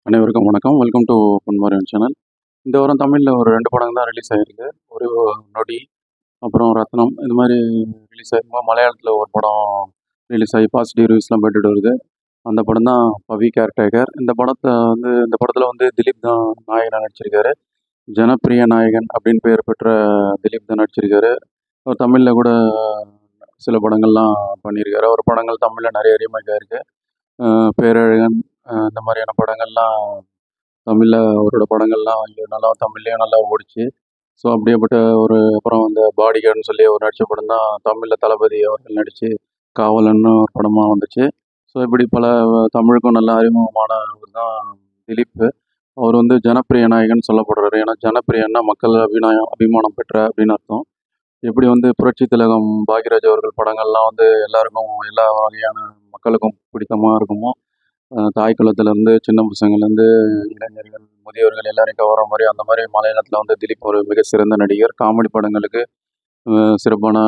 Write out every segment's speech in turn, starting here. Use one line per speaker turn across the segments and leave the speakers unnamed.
அனைவருக்கும் வணக்கம். Welcome to Ponmariyan channel. இந்த வாரம் தமிழ்ல ஒரு 2 படம் தான் ரிலீஸ் ஆயிருக்கு. ஒரு நொடி, அப்புறம் ரத்னம். இது மாரி ரிலீஸ் ஆயிருக்கும்போது, மலையாளத்தில ஒரு படம் ரிலீஸ் ஆகி பாசிட்டிவ் ரிவ்யூஸ்லாம் பெற்றுட்டு வருது. அந்த படம் தான் பவி கேர்டேக்கர். இந்த படத்தில வந்து திலீப் தான் நாயகனா நடிச்சிருக்காரு. ஜனப்பிரிய நாயகன் அப்படின்னு பெயர் பெற்ற திலீப் தான் நடிச்சிருக்காரு. அவர் தமிழ்ல கூட சில படங்கள்லாம் பண்ணியிருக்காரு. அவர் படங்கள் தமிழ்ல நிறைய ரீமேக் ஆயிருக்கு. பேரழகன் இந்த மாதிரியான படங்கள்லாம் தமிழ்ல அவரோட படங்கள்லாம் இங்க நல்லா தமிழ்லயும் நல்லா ஓடிச்சு. ஸோ அப்படியேப்பட்ட அப்புறம் அந்த பாடிகார்டுன்னு சொல்லி அவர் நடித்த படம் தான் தமிழ்ல தளபதி அவர்கள் நடித்து காவலன்னு ஒரு படமாக வந்துச்சு. ஸோ இப்படி பல தமிழுக்கும் நல்ல அறிமுகமானவர் தான் திலீப். அவர் வந்து ஜனப்பிரிய நாயகன் சொல்லப்படுறாரு. ஏன்னா ஜனப்பிரியன்னா மக்கள் அபிமானம் பெற்ற அப்படின்னு அர்த்தம். எப்படி வந்து புரட்சி திலகம் பாக்யராஜ் அவர்கள் படங்கள்லாம் வந்து எல்லாருக்கும் எல்லா வகையான மக்களுக்கும் பிடித்தமாக இருக்குமோ, தாய் குலத்திலேருந்து சின்ன பசங்கள்லேருந்து இளைஞர்கள், முதியவர்கள் எல்லாரையும் கவர்ற மாதிரி அந்த மாதிரி மலையாளத்தில் வந்து திலீப் ஒரு மிக சிறந்த நடிகர். காமெடி படங்களுக்கு சிறப்பான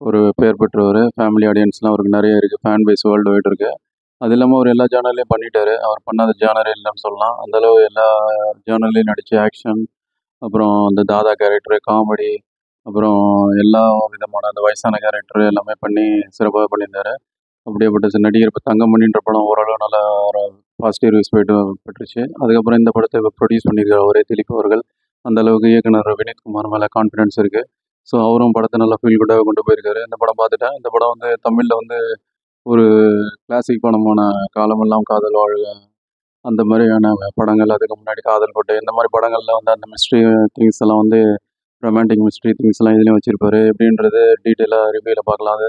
ஒரு பெயர் பெற்றவர். ஃபேமிலி ஆடியன்ஸ்லாம் அவருக்கு நிறைய இருக்குது. ஃபேன் பேஸ் வேர்ல்டு வைட் இருக்குது. அது இல்லாமல் அவர் எல்லா ஜானர்லையும் பண்ணிட்டாரு. அவர் பண்ணாத ஜானரே இல்லைன்னு சொல்லலாம். அந்தளவு எல்லா ஜானர்லையும் நடித்து ஆக்ஷன், அப்புறம் அந்த தாதா கேரக்டரு, காமெடி, அப்புறம் எல்லா விதமான அந்த வயசான கேரக்டர் எல்லாமே பண்ணி சிறப்பாக பண்ணியிருந்தாரு. அப்படியேப்பட்ட நடிகர். இப்போ தங்கமணின்ற படம் ஓரளவு நல்லா ஒரு பாசிட்டிவ் ரிவ்யூஸ் பெற்றுச்சு. அதுக்கப்புறம் இந்த படத்தை இப்போ ப்ரொடியூஸ் பண்ணியிருக்காரு அவரே, திலீப் அவர்கள். அந்த அளவுக்கு இயக்குனர் வினீத்குமார் மேலே கான்ஃபிடன்ஸ் இருக்குது. ஸோ அவரும் படத்தை நல்லா ஃபீல் குட்டாக கொண்டு போயிருக்காரு. இந்த படம் பார்த்துட்டேன். இந்த படம் வந்து தமிழில் வந்து ஒரு கிளாசிக் படமான காலமெல்லாம் காதல் வாழ்க, அந்த மாதிரியான படங்கள், அதுக்கு முன்னாடி காதல் கோட்டை, இந்த மாதிரி படங்களில் வந்து அந்த மிஸ்ட்ரி திங்ஸ் எல்லாம் வந்து ரொமான்டிக் மிஸ்ட்ரி திங்ஸ் எல்லாம் இதுலேயும் வச்சுருப்பாரு. எப்படின்றது டீட்டெயிலாக ரிவ்யூவில் பார்க்கலாம்.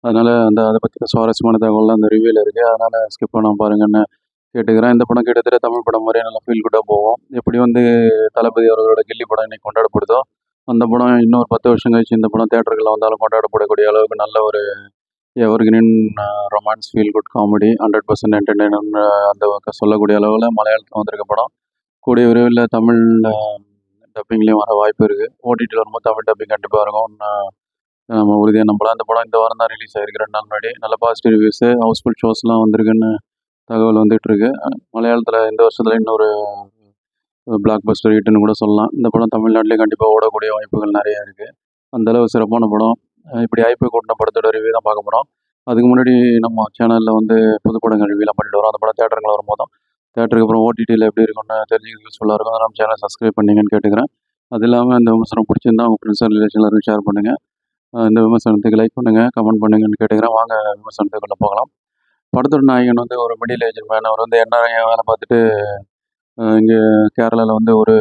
அதனால் அதை பற்றி சுவாரஸ்யமான தகவல்லாம் அந்த ரிவ்யூவில் இருக்குது. அதனால் ஸ்கிப் பண்ணாம பாருங்கன்னு கேட்டுக்கிறேன். இந்த படம் கிட்டத்தட்ட தமிழ் படம் மாதிரியே நல்லா ஃபீல் குட்டாக போகும். எப்படி வந்து தளபதி அவர்களோட கில்லி படம் இன்னைக்கு கொண்டாடப்படுதோ, அந்த படம் இன்னொரு 10 வருஷம் கழிச்சு இந்த படம் தியேட்டர்களில் வந்தாலும் கொண்டாடப்படக்கூடிய அளவுக்கு நல்ல ஒரு evergreen romance feel good comedy 100% entertainment அந்த சொல்லக்கூடிய அளவில் மலையாளத்தில் வந்திருக்க படம். கூடிய விரைவில் தமிழ் டப்பிங்லேயும் வர வாய்ப்பு இருக்குது. ஓடிடியில் வரும்போது தமிழ் டப்பிங் கண்டிப்பாக இருக்கும். நம்ம உறுதியாக நம்பலாம். இந்த படம் இந்த வாரம் தான் ரிலீஸ் ஆகிருக்கு, 2 நாள் முன்னாடி. நல்ல பாசிட்டிவ் ரிவ்யூஸு, ஹவுஸ்ஃபுல் ஷோஸ்லாம் வந்திருக்குன்னு தகவல் வந்துகிட்ருக்கு. மலையாளத்தில் இந்த வருஷத்தில் இன்னொரு பிளாக் பஸ்டர் ஹிட்டுன்னு கூட சொல்லலாம். இந்த படம் தமிழ்நாட்டிலே கண்டிப்பாக ஓடக்கூடிய வாய்ப்புகள் நிறையா இருக்குது. அந்தளவு சிறப்பான படம். இப்படி ஐபி கூட்டின படத்தோட ரிவ்யூ தான் பார்க்க போகிறோம். அதுக்கு முன்னாடி நம்ம சேனலில் வந்து புது படங்கள் ரிவ்யூலாம் பண்ணிட்டு வரோம். அந்த படம் தேட்டருங்களை வரும்போதும் தேட்டருக்கு அப்புறம் ஓடிடியில் எப்படி இருக்குன்னு தெரிஞ்சுக்க யூஸ்ஃபுல்லாக இருக்கும். அதை நம்ம சேனலை சப்ஸ்கிரைப் பண்ணிங்கன்னு கேட்டுக்கிறேன். அது இல்லாமல் இந்த விமர்சனம் பிடிச்சிருந்தா உங்கள் ஃப்ரெண்ட்ஸ் அண்ட் ரிலேஷனில் ஷேர் பண்ணுங்கள். இந்த விமர்சனத்துக்கு லைக் பண்ணுங்கள், கமெண்ட் பண்ணுங்கன்னு கேட்டுக்கிறேன். வாங்க விமர்சனத்துக்குள்ளே போகலாம். படத்தோட நாயகன் வந்து ஒரு மிடில் ஏஜ் மேன். அவர் வந்து என்ன வேலை பார்த்துட்டு இங்கே கேரளாவில் வந்து ஒரு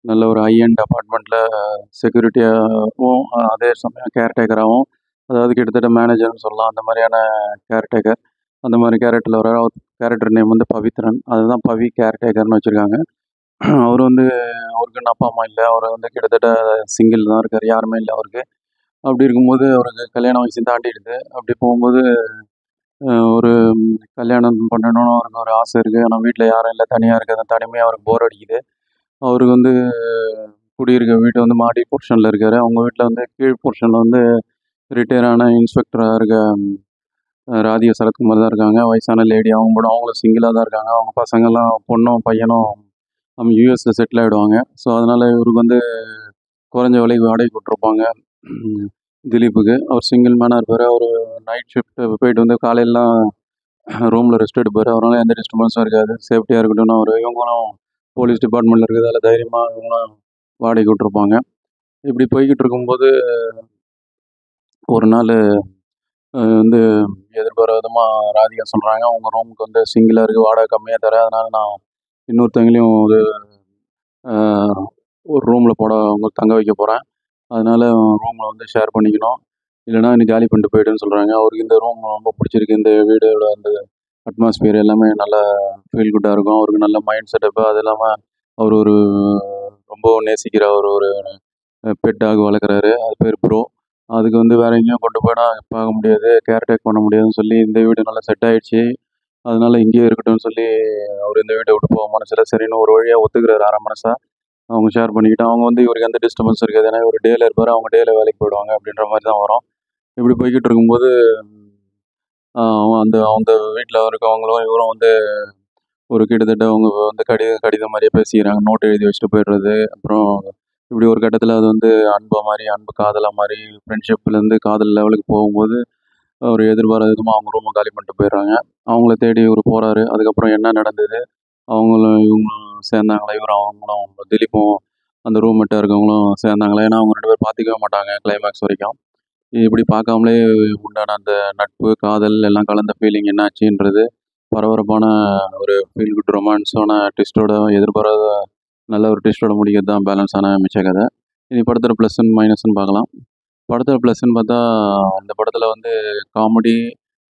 நல்ல ஒரு ஹை எண்ட் அப்பார்ட்மெண்ட்டில் செக்யூரிட்டியாகவும் அதே சமயம் கேர்டேக்கராகவும், அதாவது கிட்டத்தட்ட மேனேஜர்னு சொல்லலாம், அந்த மாதிரியான கேர்டேக்கர். அந்த மாதிரி கேரக்டரில் வர அவர் கேரக்டர் நேம் வந்து பவித்ரன். அதுதான் பவி கேர்டேக்கர்னு வச்சுருக்காங்க. அவர் வந்து அவருக்குன்னு அப்பா அம்மா இல்லை. அவர் வந்து கிட்டத்தட்ட சிங்கிள் தான் இருக்கார். யாருமே இல்லை அவருக்கு. அப்படி இருக்கும்போது அவருக்கு கல்யாண வயசு தாண்டிடுது. அப்படி போகும்போது ஒரு கல்யாணம் பண்ணணும்னு அவருக்கு ஒரு ஆசை இருக்குது. ஆனால் வீட்டில் யாரும் இல்லை, தனியாக இருக்குது. அந்த தனிமையாக அவருக்கு போர் அடிக்குது. அவருக்கு வந்து குடியிருக்க வீடு வந்து மாடி போர்ஷனில் இருக்கார். அவங்க வீட்டில் வந்து கீழ் போர்ஷனில் வந்து ரிட்டையர் ஆன இன்ஸ்பெக்டராக இருக்க ராதிகா சரத்குமார் தான் இருக்காங்க. வயசான லேடி. அவங்களும் சிங்கிளாக தான் இருக்காங்க. அவங்க பசங்கள்லாம் பொண்ணும் பையனும் நம்ம யூஎஸில் செட்டில் ஆகிடுவாங்க. ஸோ அதனால் இவருக்கு வந்து குறைஞ்ச விலைக்கு வாடகை விட்ருப்பாங்க திலீப்புக்கு. அவர் சிங்கிள் மேனாக இருப்பார். அவர் நைட் ஷிஃப்ட்டு போயிட்டு வந்து காலையிலலாம் ரூமில் ரெஸ்ட் எடுப்பார். அவரால் எந்த டிஸ்டர்பன்ஸும் இருக்காது. சேஃப்டியாக இருக்கட்டும்னு இவங்களும் போலீஸ் டிபார்ட்மெண்ட்டில் இருக்கிறதால தைரியமாக இவங்களும் வாடகை விட்ருப்பாங்க. இப்படி போய்கிட்டு இருக்கும்போது ஒரு நாள் வந்து எதிர்பாராத விதமாக ராதிகா சொல்கிறாங்க, உங்கள் ரூமுக்கு வந்து சிங்கிளாக இருக்குது, வாடகை கம்மியாக தரேன், அதனால் நான் இன்னொருத்தவங்களையும் ஒரு ரூமில் அவங்க தங்க வைக்க போகிறேன். அதனால் ரூமில் வந்து ஷேர் பண்ணிக்கணும், இல்லைனா இன்னும் காலி பண்ணிட்டு போய்டுன்னு சொல்கிறாங்க. அவருக்கு இந்த ரூம் ரொம்ப பிடிச்சிருக்கு. இந்த வீடோட அந்த அட்மாஸ்பியர் எல்லாமே நல்லா ஃபீல் குட்டாக இருக்கும். அவருக்கு நல்ல மைண்ட் செட்டப்பு. அது இல்லாமல் அவர் ஒரு ரொம்ப நேசிக்கிற ஒரு பெட் டாக் வளர்க்குறாரு. அது பேர் ப்ரோ. அதுக்கு வந்து வேறு எங்கேயும் கொண்டு போய்னா பார்க்க முடியாது, கேர்டேக் பண்ண முடியாதுன்னு சொல்லி இந்த வீடு நல்லா செட் ஆகிடுச்சு. அதனால் இங்கேயே இருக்கட்டும்னு சொல்லி அவர் இந்த வீட்டை விட்டு போக மனசில் சரின்னு ஒரு வழியாக ஒத்துக்கிறாரு அரை மனசாக. அவங்க ஷேர் பண்ணிக்கிட்டு அவங்க வந்து இவருக்கு எந்த டிஸ்டர்பன்ஸ் இருக்காது. ஏன்னா இவர் டேயில் இருப்பார், அவங்க டேயில் வேலைக்கு போயிடுவாங்க அப்படின்ற மாதிரி தான் வரும். இப்படி போய்கிட்டு இருக்கும்போது அந்த அந்த வீட்டில் இருக்கவங்களும் இவரும் வந்து ஒரு கிட்டத்தட்ட அவங்க வந்து கடிதம் மாதிரியே பேசிக்கிறாங்க. நோட் எழுதி வச்சுட்டு போயிடுறது. அப்புறம் இப்படி ஒரு கட்டத்தில அது வந்து அன்பு காதலா மாறி ஃப்ரெண்ட்ஷிப்லேருந்து காதல் லெவலுக்கு போகும்போது, ஒரு எதிர்பாராத விதமா அவங்க ரூம காலி பண்ணிட்டு போயிடுறாங்க. அவங்கள தேடி இவரு போறாரு. அதுக்கப்புறம் என்ன நடந்தது? அவங்களும் இவங்களும் சேர்ந்தாங்களா? அவங்களும் திலீப்பும் அந்த ரூம்மேட்டா இருக்கவங்களும் சேர்ந்தாங்களா? ஏன்னா அவங்க 2 பேரும் பார்த்துக்கவே மாட்டாங்க கிளைமேக்ஸ் வரைக்கும். இப்படி பார்க்காமலே உண்டான அந்த நட்பு, காதல் எல்லாம் கலந்த ஃபீலிங் என்னாச்சுன்றது பரபரப்பான ஒரு ஃபீல் குட் ரொமான்ஸான ட்விஸ்ட்டோட எதிர்பாராத நல்ல ஒரு ட்விஸ்ட்டோட முடிக்கிறது தான் பேலன்ஸான மிச்ச கதை. இனி படத்தோட ப்ளஸ் அண்ட் மைனஸ்ன்னு பார்க்கலாம். படத்தோட ப்ளஸ்ன்னு பார்த்தா, அந்த படத்தில வந்து comedy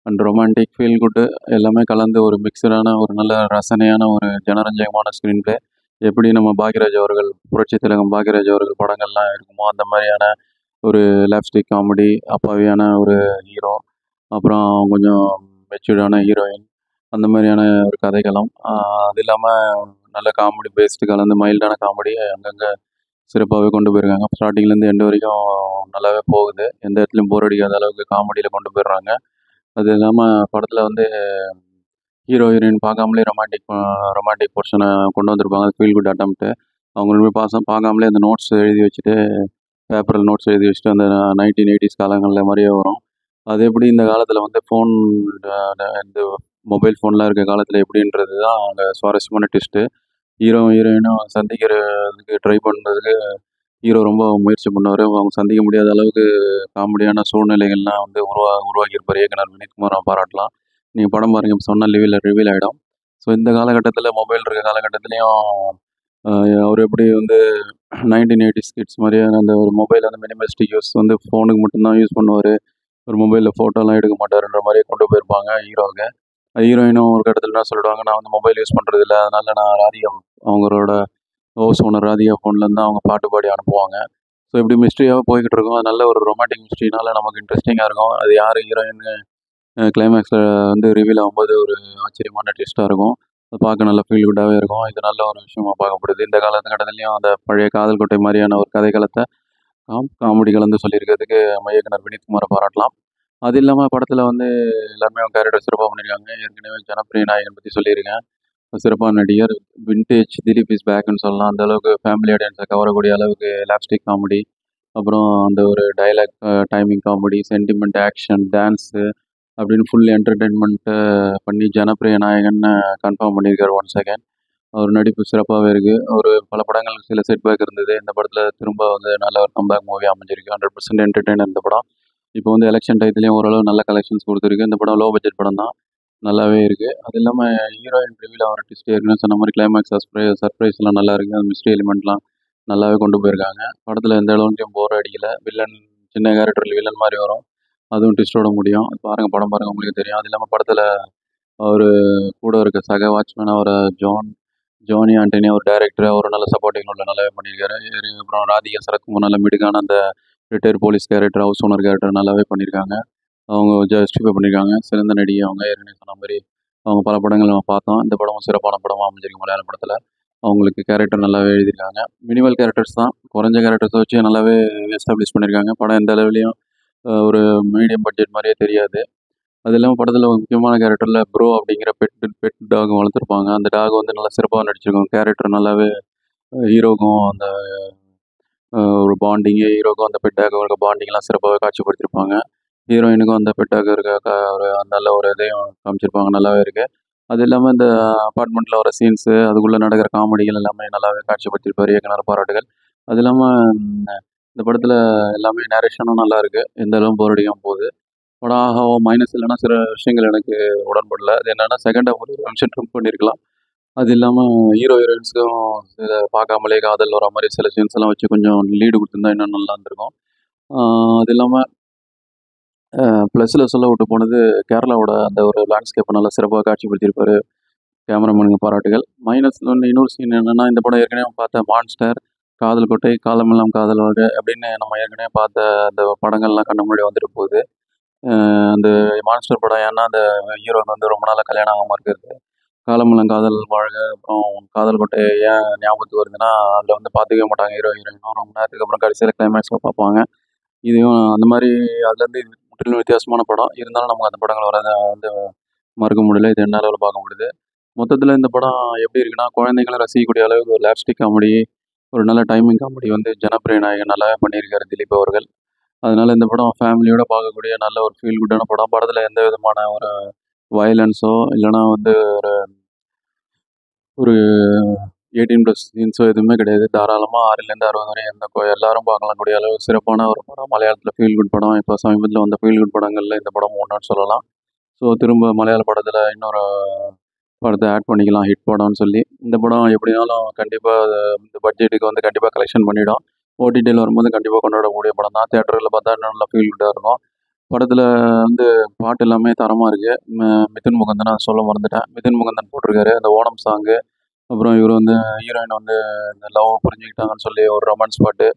and romantic, feel good எல்லாமே கலந்து ஒரு மிக்ஸ்டான ஒரு நல்ல ரசனையான ஒரு ஜனரஞ்சகமான ஸ்க்ரீன் ப்ளே. எப்படி நம்ம பாக்யராஜ் அவர்கள், புரட்சித் திலகம் பாக்யராஜ் அவர்கள் படங்கள்லாம் இருக்குமோ, அந்த மாரியான ஒரு லேப்ஸ்டிக் காமெடி, அப்பாவியான ஒரு ஹீரோ, அப்புறம் கொஞ்சம் மெச்சூர்டான ஹீரோயின், அந்த மாரியான ஒரு கதைக்களம். அது இல்லாம நல்ல காமெடி பேஸ்டு கலந்து மைல்டான காமெடி அங்கங்க சிறப்பாவே கொண்டு போயிருக்காங்க. ஸ்டார்ட்டிங்லேருந்து எண்ட் வரைக்கும் நல்லாவே போகுது. எந்த இடத்துலயும் போர் அடிக்காத அளவுக்கு காமெடியில கொண்டு போயிடுறாங்க. அது இல்லாம படத்துல வந்து ஹீரோ, ஹீரோயின் பார்க்காமலே ரொமான்டிக் போர்ஷன கொண்டு வந்திருப்பாங்க. Feel good attempt. அவங்க 2 பேரும் பார்க்காமலே அந்த நோட்ஸ் எழுதி வச்சுட்டு, பேப்பர்ல நோட்ஸ் எழுதி வச்சுட்டு அந்த 1980s காலங்கள்ல மாரியே வரும். அது எப்படி இந்த காலத்துல வந்து ஃபோன் இந்த மொபைல் ஃபோன்லாம் இருக்க காலத்துல எப்படின்றது தான் அங்க சுவாரஸ்யமான ட்விஸ்ட்டு. ஹீரோயினும் சந்திக்கிறதுக்கு ட்ரை பண்றதுக்கு ஹீரோ ரொம்ப முயற்சி பண்ணுவாரு. அவங்க சந்திக்க முடியாத அளவுக்கு காமெடியான சூழ்நிலைகள்லாம் வந்து உருவாக்கியிருப்பாரு இயக்குனர் வினீத்குமார பாராட்டலாம். நீங்க படம் பாருங்க. இப்ப சொன்ன ரிவீல் ஆயிடும். ஸோ இந்த காலகட்டத்தில மொபைல் இருக்க காலகட்டத்திலயும் அ அவரு எப்படி வந்து 1980s கிட்ஸ் மாரியான அந்த ஒரு மொபைல் வந்து மினிமலிஸ்டிக் யூஸ் வந்து ஃபோனுக்கு மட்டும் தான் யூஸ் பண்ணுவாரு. ஒரு மொபைல்ல ஃபோட்டோலாம் எடுக்க மாட்டாருன்ற மாரி கொண்டு போயிருப்பாங்க ஹீரோவ. ஹீரோயினும் ஒரு கட்டத்தில என்ன சொல்லிடுவாங்க, "நான் வந்து மொபைல் யூஸ் பண்றதில்ல. அதனால நான் ராதிகா அவங்களோட ஹவுஸ் ஓனர் ராதிகா ஃபோன்லேருந்து தான் அவங்க பாட்டு பாடி அனுப்புவாங்க." ஸோ இப்படி மிஸ்ட்ரியாவே போய்க்கிட்டு இருக்கும். அது நல்ல ஒரு ரொமான்டிக் மிஸ்ட்ரினால நமக்கு இன்ட்ரஸ்டிங்கா இருக்கும். அது யாரு ஹீரோயின்னு கிளைமேக்ஸ்ல வந்து ரிவீல் ஆகும்போது ஒரு ஆச்சரியமான ட்விஸ்ட்டா இருக்கும். அது பார்க்க நல்ல ஃபீல் குட்டாவே இருக்கும். இது நல்ல ஒரு விஷயமா பார்க்கப்படுது. இந்த காலகட்டத்திலயும் அந்த பழைய காதல் கோட்டை மாரியான ஒரு கதைக்களத்த காமெடி கலந்து சொல்லியிருக்கிறதுக்கு நம்ம இயக்குனர் வினீத்குமார பாராட்டலாம். அது இல்லாம படத்துல வந்து எல்லாருமே அவங்க கேரக்டர் சிறப்பா பண்ணியிருக்காங்க. ஏற்கனவே ஜனப்பிரிய நாயகன் பத்தி சொல்லியிருக்கேன். சிறப்பான நடிகர். வின்டேஜ் திலீப் இஸ் பேக்ன்னு சொல்லலாம். அந்த அளவுக்கு ஃபேமிலி ஆடியன்ஸ கவரக்கூடிய அளவுக்கு லாப்ஸ்டிக் காமெடி, அப்புறம் அந்த ஒரு dialogue timing comedy, sentiment, action, dance அப்படின்னு ஃபுல் என்டர்டெயின்மெண்ட்டு பண்ணி ஜனப்பிரிய நாயகன்னு கன்ஃபார்ம் பண்ணியிருக்காரு ஒன்ஸ் அகைன். அவர் நடிப்பு சிறப்பாவே இருக்கு. ஒரு பல படங்கள் சில செட்பேக் இருந்தது. இந்த படத்துல திரும்ப வந்து நல்ல ஒரு கம்பேக் மூவி அமைஞ்சிருக்கு. 100% என்டர்டெய்னர் இந்த படம். இப்போ வந்து எலக்ஷன் டயத்துலயும் ஓரளவு நல்ல கலெக்ஷன்ஸ் குடுத்துருக்கு. இந்த படம் லோ பட்ஜெட் படம் தான். நல்லாவே இருக்கு. அது இல்லாம ஹீரோயின் ரிவீல் ஆகுற ட்விஸ்ட் ஏற்கனவே சொன்ன மாரி கிளைமாக்ஸ் சர்ப்ரைஸ்லாம் நல்லா இருக்கு. அந்த மிஸ்ட்ரி எலிமெண்ட்லாம் நல்லாவே கொண்டு போயிருக்காங்க. படத்துல எந்த அளவுலயும் போர் அடிக்கல. சின்ன கேரக்டர்ல வில்லன் மாரி வரும். அதுவும் ட்விஸ்ட்டோட முடியும். பாருங்க படம் பாருங்க உங்களுக்கே தெரியும். அது இல்லாம படத்துல அவரு கூட இருக்க சக வாட்ச்மேன் ஜோனி ஆண்டனி அவர் டைரக்டர். அவரு நல்ல சப்போர்ட்டிங் ரோல்ல நல்லாவே பண்ணியிருக்காரு. அப்புறம் ராதிகா சரத்குமார் நல்ல மிடுக்கான அந்த retired police character, house owner character நல்லாவே பண்ணியிருக்காங்க. அவங்க ஜஸ்டிஃபை பண்ணியிருக்காங்க. சிறந்த நடிகை அவங்க. ஏற்கனவே சொன்ன மாரி அவங்க பல படங்கள் நம்ம பார்த்தோம். இந்த படமும் சிறப்பான படமா அமைஞ்சிருக்கு மலையாள படத்துல. அவங்களுக்கு கேரக்டர் நல்லாவே எழுதியிருக்காங்க. மினிமல் கேரக்டர்ஸ் தான். குறைஞ்ச கேரக்டர்ஸ வச்சு நல்லாவே எஸ்டாப்ளிஷ் பண்ணியிருக்காங்க. படம் எந்த அளவுலயும் ஒரு மீடியம் பட்ஜெட் மாரியே தெரியாது. அது இல்லாம படத்துல ஒரு முக்கியமான கேரக்டர்ல ப்ரோ அப்படிங்கிற பெட் டாக் வளர்த்துருப்பாங்க. அந்த டாக் வந்து நல்லா சிறப்பா நடிச்சிருக்கும். கேரக்டர் நல்லாவே ஹீரோக்கும் அந்த ஒரு பாண்டிங்கு ஹீரோக்கும் அந்த பெட் டாக்கும் இருக்க பாண்டிங்லாம் சிறப்பாவே காட்சிப்படுத்தியிருப்பாங்க. ஹீரோயினுக்கும் அந்த பெட் டாக் இருக்க ஒரு நல்ல ஒரு இதையும் காமிச்சிருப்பாங்க. நல்லாவே இருக்கு. அது இல்லாம இந்த அபார்ட்மெண்ட்ல வர சீன்ஸு, அதுக்குள்ள நடக்கிற காமெடிகள் எல்லாமே நல்லாவே காட்சிப்படுத்தியிருப்பாரு இயக்குனர் பாராட்டுகள். அது இல்லாம இந்த படத்துல எல்லாமே நேரேஷனும் நல்லா இருக்கு. எந்த அளவும் போர் அடிக்காம போகுது. படம் ஆஹா! மைனஸ் இல்லன்னா சில விஷயங்கள் எனக்கு உடன்படல. அது என்னன்னா செகண்ட் ஹாஃப் ஒரு நிமிஷம் ட்ரிம் பண்ணியிருக்கலாம். அது இல்லாம ஹீரோ, ஹீரோயின்ஸ்க்கும் சில பார்க்காமலே காதல் வர மாரி சில சீன்ஸ்லாம் வச்சு கொஞ்சம் லீடு குடுத்திருந்தா இன்னும் நல்லா இருந்திருக்கும். ஆ அது இல்லாம ப்ளஸ்ல சொல்ல விட்டு போனது கேரளாவோட அந்த ஒரு லேண்ட்ஸ்கேப்ப நல்லா சிறப்பா காட்சிப்படுத்தியிருப்பாரு கேமராமேனுக்கு பாராட்டுகள். மைனஸ்ல வந்து இன்னொரு சீன் என்னன்னா, இந்த படம் ஏற்கனவே பார்த்த மான்ஸ்டர், காதல் கோட்டை, காலமெல்லாம் காதல் வாழ்க அப்படின்னு நம்ம ஏற்கனவே பார்த்த அந்த படங்கள்லாம் கண்ணு முன்னாடி வந்துட்டு போகுது. அந்த மான்ஸ்டர் படம் ஏன்னா, அந்த ஹீரோவுக்கு வந்து ரொம்ப நாளா கல்யாணம் ஆகாம இருக்கிறது. காலமெல்லாம் காதல் வாழ்க, அப்புறம் காதல் கோட்டை ஏன் ஞாபகத்துக்கு வருதுன்னா, அதில வந்து பார்த்துக்கவே மாட்டாங்க ஹீரோ, ஹீரோயினும். ரொம்ப நேரத்துக்கு அப்புறம் கடைசியில கிளைமேக்ஸ்ல பார்ப்பாங்க. இதையும் அந்த மாரி அதுலேருந்து இது முற்றிலும் வித்தியாசமான படம். இருந்தாலும் நமக்கு அந்த படங்கள் வரத வந்து மறக்க முடியல. இது எந்நேரம் பார்க்க முடியுது. மொத்தத்தில் இந்த படம் எப்படி இருக்குன்னா, குழந்தைங்களும் ரசிக்கக்கூடிய அளவுக்கு ஒரு லேப்ஸ்டிக் காமெடி, ஒரு நல்ல டைமிங் காமெடி வந்து ஜனப்பிரிய நாயகன் நல்லாவே பண்ணியிருக்காரு திலீப் அவர்கள். அதனால இந்த படம் ஃபேமிலியோட பார்க்கக்கூடிய நல்ல ஒரு ஃபீல் குட்டான படம். படத்தில் எந்த விதமான ஒரு வயலன்ஸோ இல்லைனா வந்து ஒரு ஒரு 18+ சீன்ஸோ எதுவுமே கிடையாது. தாராளமாக 6லேருந்து 60 வரை எல்லாரும் பார்க்கக்கூடிய அளவு சிறப்பான ஒரு படம். மலையாளத்தில் ஃபீல் குட் படம். இப்போ சமீபத்தில் வந்த ஃபீல் குட் படங்களில் இந்த படம் ஒன்றுன்னு சொல்லலாம். ஸோ திரும்ப மலையாள படத்தில் இன்னொரு படத்தை ஆட் பண்ணிக்கலாம் ஹிட் படம்னு சொல்லி. இந்த படம் எப்படினாலும் கண்டிப்பாக இந்த பட்ஜெட்டுக்கு வந்து கண்டிப்பாக கலெக்ஷன் பண்ணிடும். ஓடிடியில் வரும்போது கண்டிப்பாக கொண்டாடக்கூடிய படம் தான். தியேட்டரில் பார்த்தா இன்னும் நல்லா ஃபீல் குட்டாக இருக்கும். படத்தில் வந்து பாட்டு எல்லாமே தரமாக இருக்குது. மிதுன் முகுந்தன் நான் சொல்ல மறந்துட்டேன். மிதுன் முகுந்தன் போட்டிருக்காரு. அந்த ஓணம் சாங்கு, அப்புறம் இவர் வந்து ஹீரோயின் வந்து இந்த லவ் புரிஞ்சுக்கிட்டாங்கன்னு சொல்லி ஒரு ரொமான்ஸ் பாட்டு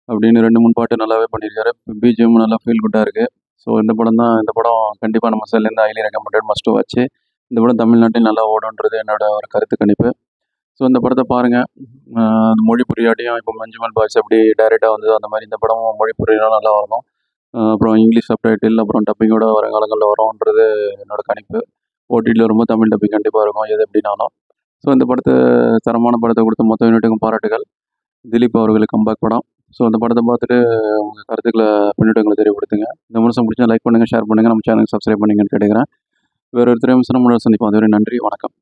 அப்படின்னு 2, 3 பாட்டு நல்லாவே பண்ணியிருக்காரு. பிஜிஎம் நல்லா ஃபீல் குட்டாக இருக்குது. ஸோ இந்த படம் கண்டிப்பாக நம்ம சைட்லேருந்து ஹைலி ரெக்கமெண்டட் மஸ்ட் வாட்ச். இந்த படம் தமிழ்நாட்டில் நல்லா ஓடுன்றது என்னோட ஒரு கருத்து கணிப்பு. ஸோ இந்த படத்தை பாருங்கள். அது மொழி புரியாட்டியும் இப்போ மஞ்சுமல் பாய்ஸ் எப்படி டைரெக்டாக வந்ததோ அந்த மாதிரி இந்த படமும் மொழி புரியலாம் நல்லா இருக்கும். அப்புறம் இங்கிலீஷ் சப்டைட்டில் அப்புறம் டப்பிங்கோட வர காலங்களில் வரும்ன்றது என்னோட கணிப்பு. ஓடிடியில் வரும்போது தமிழ் டப்பிங் கண்டிப்பாக இருக்கும் எது எப்படினாலும். ஸோ இந்த படத்தை தரமான படத்தை கொடுத்த மொத்த யூனிட்டுக்கும் பாராட்டுகள். திலீப் அவர்களுக்கு கம்பேக் படம். ஸோ அந்த படத்தை பார்த்துட்டு உங்கள் கருத்துக்களை பின்னூட்டங்களை தெரியப்படுத்துங்க. இந்த விமர்சனம் பிடிச்சா லைக் பண்ணுங்கள், ஷேர் பண்ணுங்கள், நம்ம சேனலுக்கு சப்ஸ்கிரைப் பண்ணுங்கன்னு கேட்டுக்கிறேன். வேறு ஒரு திரை விமர்சனம் சந்திப்போம். அதுவரை நன்றி, வணக்கம்.